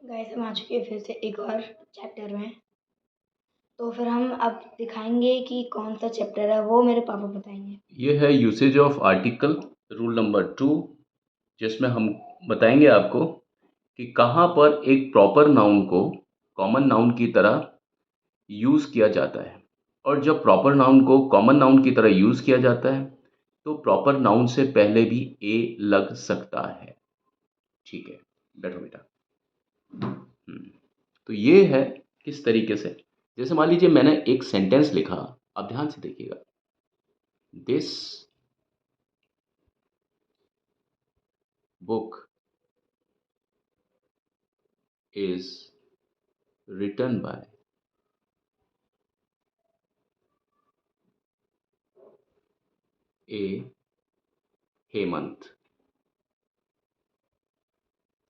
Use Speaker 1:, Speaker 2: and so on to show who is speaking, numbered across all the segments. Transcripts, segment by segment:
Speaker 1: Guys हम आ चुके हैं फिर से एक और चैप्टर में। तो फिर हम अब दिखाएंगे कि कौन सा चैप्टर है, वो मेरे पापा बताएंगे।
Speaker 2: ये है usage of article rule number 2, जिसमें हम बताएंगे आपको कि कहाँ पर एक प्रॉपर नाउन को कॉमन नाउन की तरह यूज़ किया जाता है। और जब प्रॉपर नाउन को कॉमन नाउन की तरह यूज़ किया जाता है तो प्रॉपर नाउन से पहले भी ए लग सकता है। ठीक है, बैठो बेटा। तो ये है किस तरीके से, जैसे मान लीजिए मैंने एक सेंटेंस लिखा, आप ध्यान से देखिएगा। This book is written by a Hemant.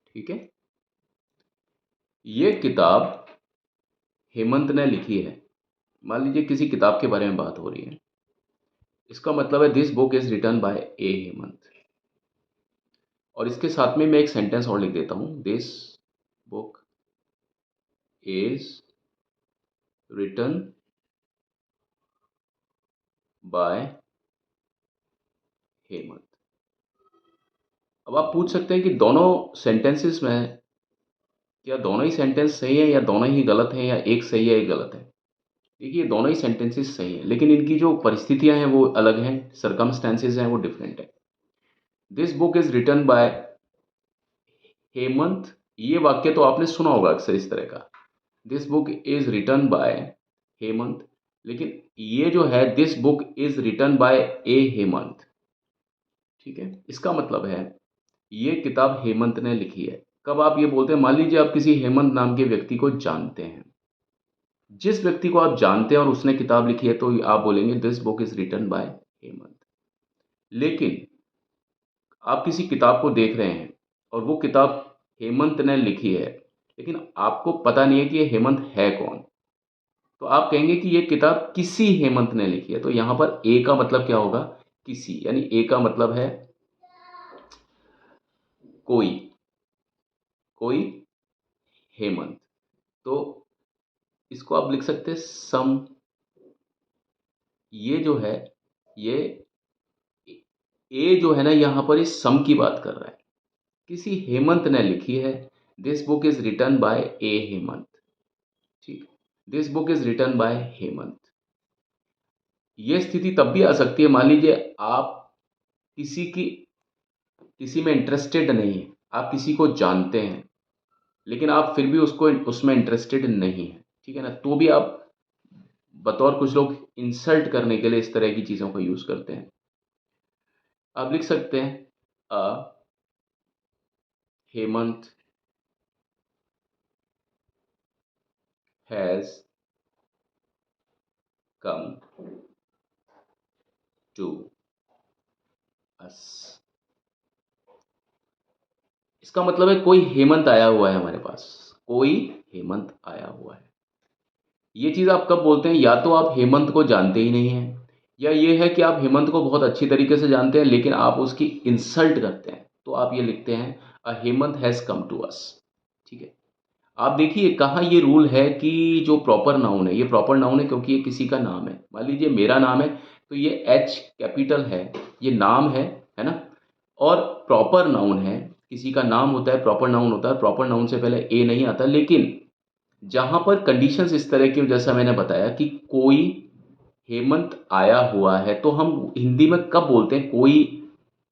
Speaker 2: ठीक है, ये किताब हेमंत ने लिखी है। मान लीजिए किसी किताब के बारे में बात हो रही है, इसका मतलब है this book is written by a Hemant. और इसके साथ में मैं एक सेंटेंस और लिख देता हूं, this book is written by Hemant. अब आप पूछ सकते हैं कि दोनों सेंटेंसेस में क्या दोनों ही सेंटेंस सही है या दोनों ही गलत हैं या एक सही है एक गलत है। देखिए दोनों ही सेंटेंसेस सही हैं, लेकिन इनकी जो परिस्थितियां हैं वो अलग हैं, सरकमस्टेंसेज हैं वो डिफरेंट है। This book is written by Hemant, ये वाक्य तो आपने सुना होगा अक्सर इस तरह का, this book is written by Hemant. लेकिन ये जो है this book is written by a Hemant, ठीक है, इसका मतलब है ये किताब हेमंत ने लिखी है। कब आप ये बोलते हैं, मान लीजिए आप किसी हेमंत नाम के व्यक्ति को जानते हैं, जिस व्यक्ति को आप जानते हैं और उसने किताब लिखी है तो आप बोलेंगे this book is written by Hemant. लेकिन आप किसी किताब को देख रहे हैं और वो किताब हेमंत ने लिखी है, लेकिन आपको पता नहीं है कि ये हेमंत है कौन, तो आप कहेंगे कि ये किताब किसी हेमंत ने लिखी है। तो यहां पर ए का मतलब क्या होगा, किसी, यानी ए का मतलब है कोई, कोई हेमंत। तो इसको आप लिख सकते हैं सम। ये जो है, ये ए जो है ना, यहां पर इस सम की बात कर रहा है, किसी हेमंत ने लिखी है। This book is written by a Hemant. ठीक, this book is written by Hemant. ये स्थिति तब भी आ सकती है, मान लीजिए आप किसी में इंटरेस्टेड नहीं है, आप किसी को जानते हैं लेकिन आप फिर भी उसको उसमें इंटरेस्टेड नहीं है, ठीक है ना, तो भी आप बतौर, कुछ लोग इंसल्ट करने के लिए इस तरह की चीज़ों का यूज़ करते हैं। आप लिख सकते हैं a Hemant has come to us. इसका मतलब है कोई हेमंत आया हुआ है हमारे पास, कोई हेमंत आया हुआ है। ये चीज़ आप कब बोलते हैं, या तो आप हेमंत को जानते ही नहीं हैं, या ये है कि आप हेमंत को बहुत अच्छी तरीके से जानते हैं लेकिन आप उसकी इंसल्ट करते हैं, तो आप ये लिखते हैं a Hemant has come to us. ठीक है, आप देखिए कहाँ ये रूल है कि जो प्रॉपर नाउन है, ये प्रॉपर नाउन है क्योंकि ये किसी का नाम है। मान लीजिए मेरा नाम है तो ये एच कैपिटल है, ये नाम है ना। और प्रॉपर नाउन है, किसी का नाम होता है, प्रॉपर नाउन होता है, प्रॉपर नाउन से पहले ए नहीं आता। लेकिन जहां पर कंडीशंस इस तरह की, जैसा मैंने बताया कि कोई हेमंत आया हुआ है, तो हम हिंदी में कब बोलते हैं कोई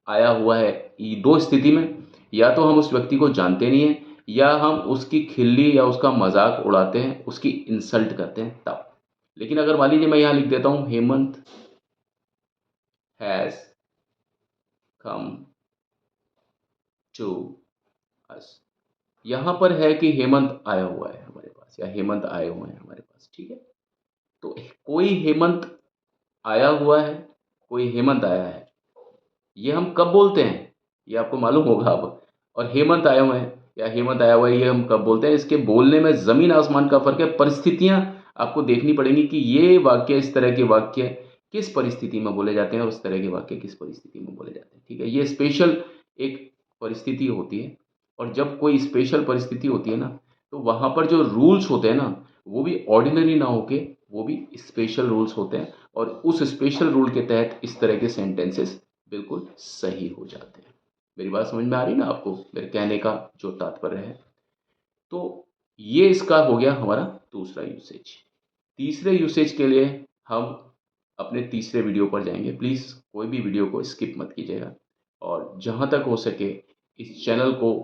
Speaker 2: आया हुआ है, ये दो स्थिति में, या तो हम उस व्यक्ति को जानते नहीं हैं या हम उसकी खिल्ली या उसका मजाक उड़ाते हैं, उसकी इंसल्ट करते हैं तब। लेकिन अगर मान लीजिए मैं यहाँ लिख देता हूँ Hemant has come to us, यहाँ पर है कि हेमंत आया हुआ है हमारे पास या हेमंत आए हुए हैं हमारे पास, ठीक है। तो कोई हेमंत आया हुआ है, कोई हेमंत आया है, ये हम कब बोलते हैं, ये आपको मालूम होगा अब। और हेमंत आए हुए हैं या हेमंत आया हुआ है, ये हम कब बोलते हैं, इसके बोलने में ज़मीन आसमान का फ़र्क है। परिस्थितियाँ आपको देखनी पड़ेंगी कि ये वाक्य, इस तरह के वाक्य किस परिस्थिति में बोले जाते हैं और उस तरह के वाक्य किस परिस्थिति में बोले जाते हैं। ठीक है, ये स्पेशल एक परिस्थिति होती है, और जब कोई स्पेशल परिस्थिति होती है ना, तो वहाँ पर जो रूल्स होते हैं ना, वो भी ऑर्डिनरी ना होके वो भी स्पेशल रूल्स होते हैं, और उस स्पेशल रूल के तहत इस तरह के सेंटेंसेस बिल्कुल सही हो जाते हैं। मेरी बात समझ में आ रही ना आपको, मेरे कहने का जो तात्पर्य है? तो ये इसका हो गया हमारा दूसरा यूसेज। तीसरे यूसेज के लिए हम अपने तीसरे वीडियो पर जाएंगे। प्लीज़ कोई भी वीडियो को स्किप मत कीजिएगा, और जहाँ तक हो सके इस चैनल को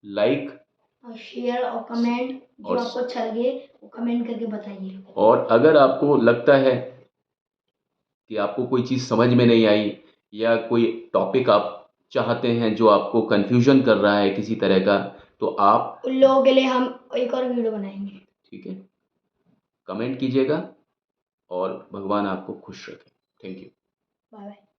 Speaker 2: लाइक
Speaker 1: और शेयर और कमेंट, जो
Speaker 2: और
Speaker 1: आपको अच्छा लगे वो कमेंट करके बताइए।
Speaker 2: और अगर आपको लगता है कि आपको कोई चीज़ समझ में नहीं आई, या कोई टॉपिक आप चाहते हैं जो आपको कन्फ्यूजन कर रहा है किसी तरह का, तो आप
Speaker 1: उन लोगों के लिए हम एक और वीडियो बनाएंगे।
Speaker 2: ठीक है, कमेंट कीजिएगा, और भगवान आपको खुश रखे। Thank you.
Speaker 1: Bye bye.